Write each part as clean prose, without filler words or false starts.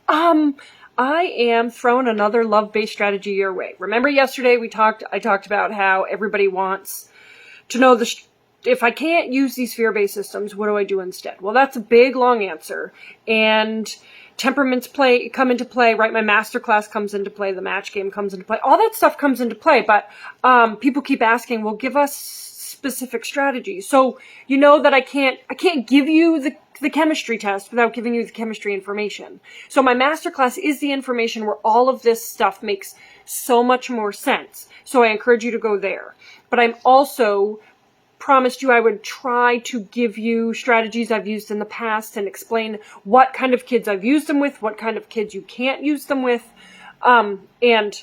I am throwing another love-based strategy your way. Remember yesterday I talked about how everybody wants to know if I can't use these fear-based systems, what do I do instead? Well, that's a big, long answer. And temperaments come into play, right? My masterclass comes into play. The match game comes into play. All that stuff comes into play. But people keep asking, well, give us specific strategies. So you know that I can't give you the chemistry test without giving you the chemistry information. So my masterclass is the information where all of this stuff makes so much more sense. So I encourage you to go there. But I'm also promised you I would try to give you strategies I've used in the past and explain what kind of kids I've used them with, what kind of kids you can't use them with, and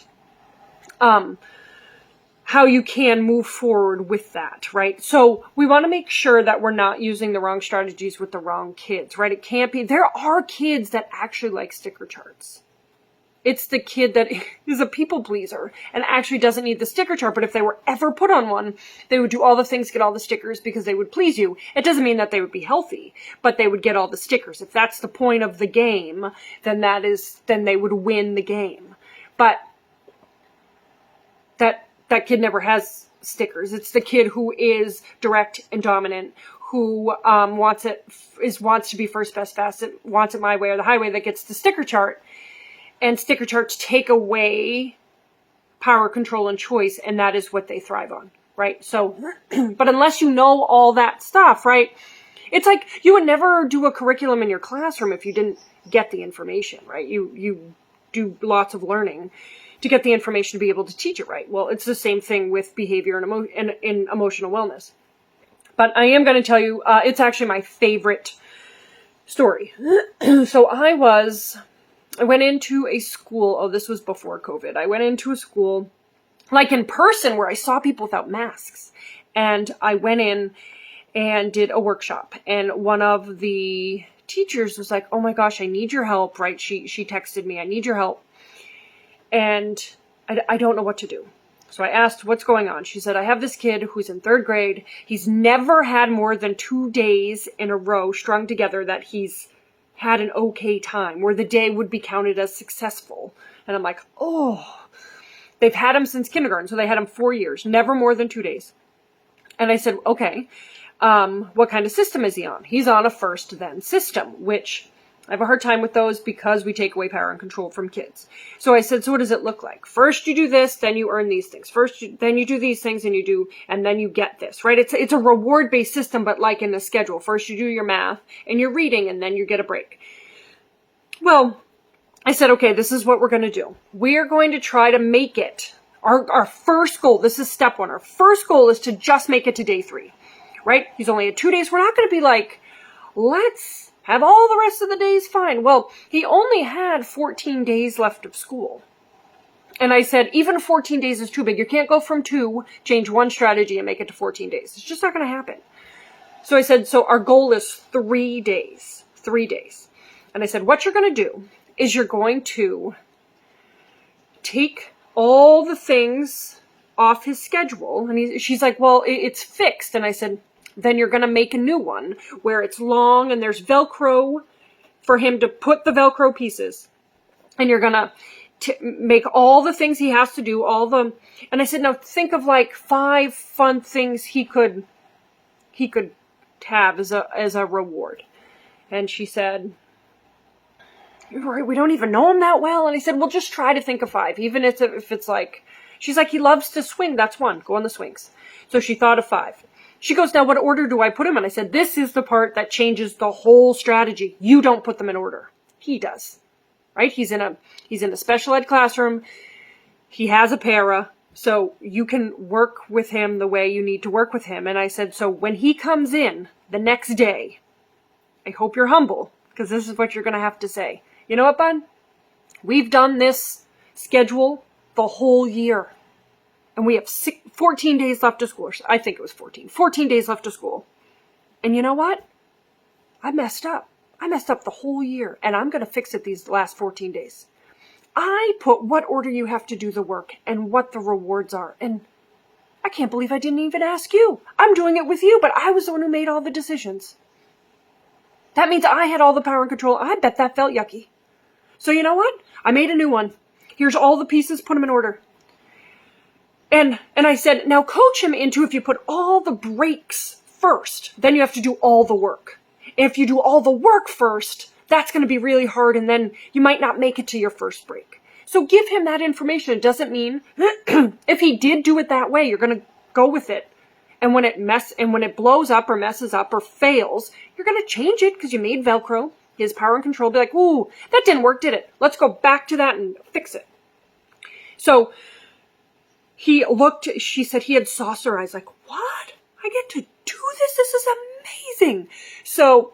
how you can move forward with that, right? So we want to make sure that we're not using the wrong strategies with the wrong kids, right? It can't be. There are kids that actually like sticker charts. It's the kid that is a people pleaser and actually doesn't need the sticker chart. But if they were ever put on one, they would do all the things, get all the stickers because they would please you. It doesn't mean that they would be healthy, but they would get all the stickers. If that's the point of the game, then they would win the game. But that kid never has stickers. It's the kid who is direct and dominant, who wants to be first, best, fast, wants it my way or the highway, that gets the sticker chart. And sticker charts take away power, control, and choice, and that is what they thrive on, right? So, but unless you know all that stuff, right? It's like you would never do a curriculum in your classroom if you didn't get the information, right? You do lots of learning to get the information to be able to teach it right. Well, it's the same thing with behavior and emotional wellness. But I am going to tell you, it's actually my favorite story. So I went into a school. Oh, this was before COVID. I went into a school, like in person, where I saw people without masks. And I went in and did a workshop. And one of the teachers was like, oh my gosh, I need your help, right? She texted me, I need your help. And I don't know what to do. So I asked, what's going on? She said, I have this kid who's in 3rd grade. He's never had more than 2 days in a row strung together that he's had an okay time, where the day would be counted as successful. And I'm like, oh, they've had him since kindergarten. So they had him 4 years, never more than 2 days. And I said, okay, what kind of system is he on? He's on a first then system, which I have a hard time with those because we take away power and control from kids. So I said, so what does it look like? First you do this, then you earn these things. Then you do these things and then you get this, right? It's a reward-based system, but like in a schedule. First you do your math and your reading, and then you get a break. Well, I said, okay, this is what we're going to do. We are going to try to make it our first goal. This is step 1. Our first goal is to just make it to day 3, right? He's only at 2 days. We're not going to be like, let's have all the rest of the days fine. Well, he only had 14 days left of school. And I said, even 14 days is too big. You can't go from 2, change one strategy and make it to 14 days. It's just not going to happen. So I said, so our goal is 3 days. 3 days. And I said, what you're going to do is you're going to take all the things off his schedule. And she's like, well, it's fixed. And I said, then you're going to make a new one where it's long and there's Velcro for him to put the Velcro pieces. And you're going to make all the things he has to do, and I said, now think of like 5 fun things he could have as a reward. And she said, you're right, we don't even know him that well. And I said, well, just try to think of 5, even if it's like, she's like, he loves to swing. That's 1. Go on the swings. So she thought of 5. She goes, now what order do I put them in? I said, this is the part that changes the whole strategy. You don't put them in order. He does, right? He's in a special ed classroom. He has a para, so you can work with him the way you need to work with him. And I said, so when he comes in the next day, I hope you're humble, because this is what you're going to have to say. You know what, bud? We've done this schedule the whole year. And we have 14 days left of school. I think it was 14. 14 days left of school. And you know what? I messed up. I messed up the whole year. And I'm going to fix it these last 14 days. I put what order you have to do the work and what the rewards are. And I can't believe I didn't even ask you. I'm doing it with you, but I was the one who made all the decisions. That means I had all the power and control. I bet that felt yucky. So you know what? I made a new one. Here's all the pieces, put them in order. And I said, now coach him into if you put all the breaks first, then you have to do all the work. If you do all the work first, that's going to be really hard, and then you might not make it to your first break. So give him that information. It doesn't mean if he did do it that way, you're going to go with it. And when it blows up or messes up or fails, you're going to change it because you made Velcro. His power and control be like, ooh, that didn't work, did it? Let's go back to that and fix it. So he looked, she said he had saucer eyes, like, what? I get to do this? This is amazing. So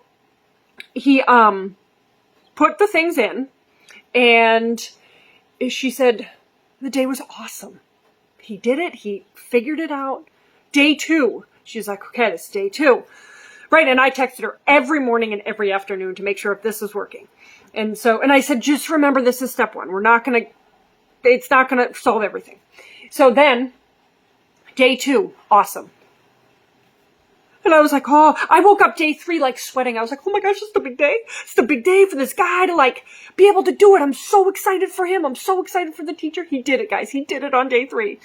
he put the things in, and she said the day was awesome. He did it. He figured it out. Day 2. She's like, okay, this is day 2. Right, and I texted her every morning and every afternoon to make sure if this is working. And I said, just remember this is step 1. It's not going to solve everything. So then, day 2, awesome. And I was like, oh, I woke up day 3 like sweating. I was like, oh my gosh, it's the big day. It's the big day for this guy to like be able to do it. I'm so excited for him. I'm so excited for the teacher. He did it, guys. He did it on day 3.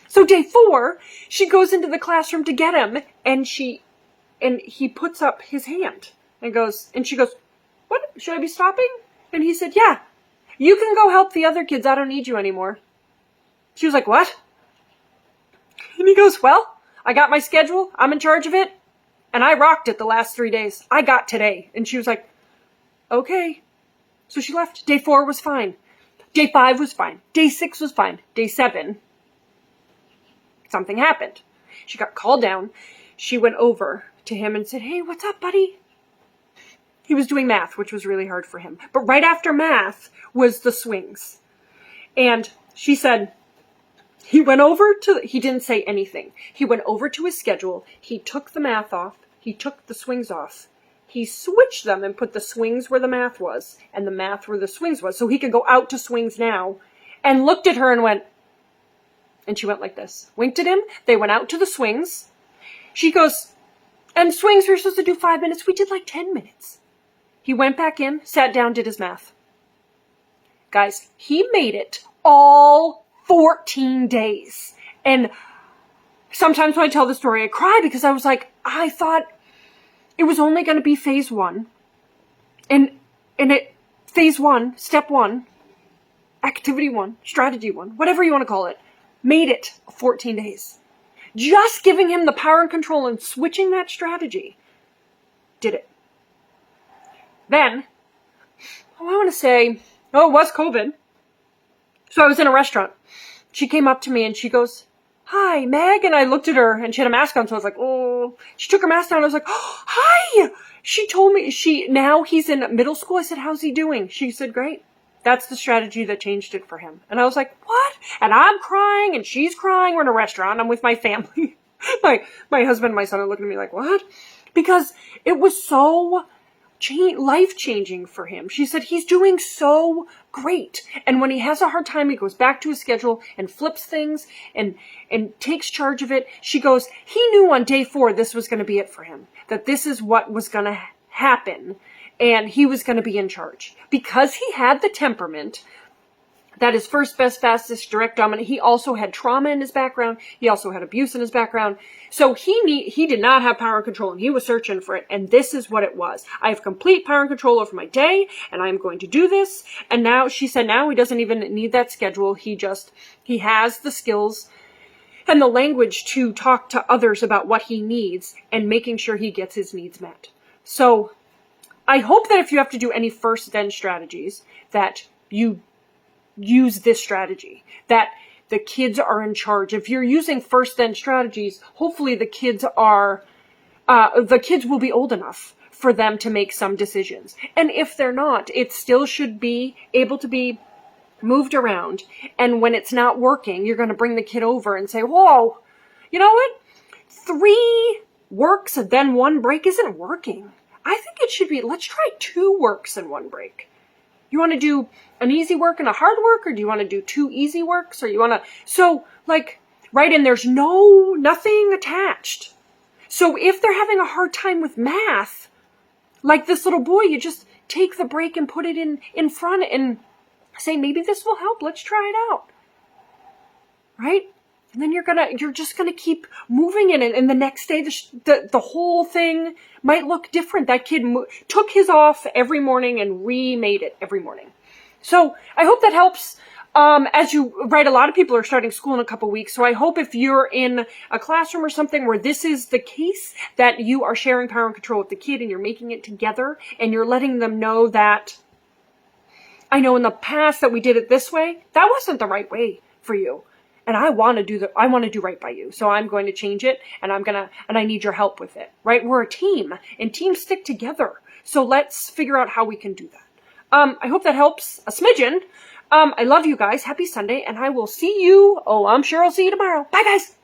So day 4, she goes into the classroom to get him, and he puts up his hand and she goes, what? Should I be stopping? And he said, yeah, you can go help the other kids. I don't need you anymore. She was like, what? And he goes, well, I got my schedule. I'm in charge of it. And I rocked it the last 3 days. I got today. And she was like, okay. So she left. Day 4 was fine. Day 5 was fine. Day 6 was fine. Day 7, something happened. She got called down. She went over to him and said, hey, what's up, buddy? He was doing math, which was really hard for him. But right after math was the swings. And she said, he didn't say anything. He went over to his schedule. He took the math off. He took the swings off. He switched them and put the swings where the math was and the math where the swings was, so he could go out to swings now, and looked at her and went, and she went like this, winked at him. They went out to the swings. She goes, and swings, we were supposed to do 5 minutes. We did like 10 minutes. He went back in, sat down, did his math. Guys, he made it all 14 days. And sometimes when I tell the story, I cry because I was like, I thought it was only going to be phase 1. Phase 1, step 1, activity 1, strategy 1, whatever you want to call it, made it 14 days. Just giving him the power and control and switching that strategy did it. Then, I want to say, it was COVID. So I was in a restaurant. She came up to me and she goes, hi, Meg. And I looked at her and she had a mask on. So I was like, oh, she took her mask down. I was like, oh, hi. She told me now he's in middle school. I said, how's he doing? She said, great. That's the strategy that changed it for him. And I was like, what? And I'm crying and she's crying. We're in a restaurant. I'm with my family. my husband and my son are looking at me like, what? Because it was so life-changing for him. She said he's doing so great. And when he has a hard time, he goes back to his schedule and flips things and takes charge of it. She goes, he knew on day 4 this was going to be it for him. That this is what was going to happen. And he was going to be in charge. Because he had the temperament that is first, best, fastest, direct, dominant. He also had trauma in his background. He also had abuse in his background. So he did not have power and control, and he was searching for it. And this is what it was. I have complete power and control over my day, and I'm going to do this. And now, she said, now he doesn't even need that schedule. He has the skills and the language to talk to others about what he needs and making sure he gets his needs met. So I hope that if you have to do any first then strategies, that you use this strategy, that the kids are in charge. If you're using first then strategies, hopefully the kids will be old enough for them to make some decisions. And if they're not, it still should be able to be moved around. And when it's not working, you're going to bring the kid over and say, whoa, you know what? 3 works and then 1 break isn't working. I think it should be, let's try 2 works and 1 break. You want to do an easy work and a hard work, or do you want to do 2 easy works, or you want to, right, and there's nothing attached. So if they're having a hard time with math, like this little boy, you just take the break and put it in front and say, maybe this will help. Let's try it out. Right? And then you're just gonna keep moving in it. And the next day, the whole thing might look different. That kid took his off every morning and remade it every morning. So I hope that helps. As you, right, a lot of people are starting school in a couple weeks. So I hope if you're in a classroom or something where this is the case, that you are sharing power and control with the kid and you're making it together and you're letting them know that, I know in the past that we did it this way. That wasn't the right way for you. And I want to do right by you. So I'm going to change it and I need your help with it, right? We're a team and teams stick together. So let's figure out how we can do that. I hope that helps a smidgen. I love you guys. Happy Sunday and I will see you. Oh, I'm sure I'll see you tomorrow. Bye guys.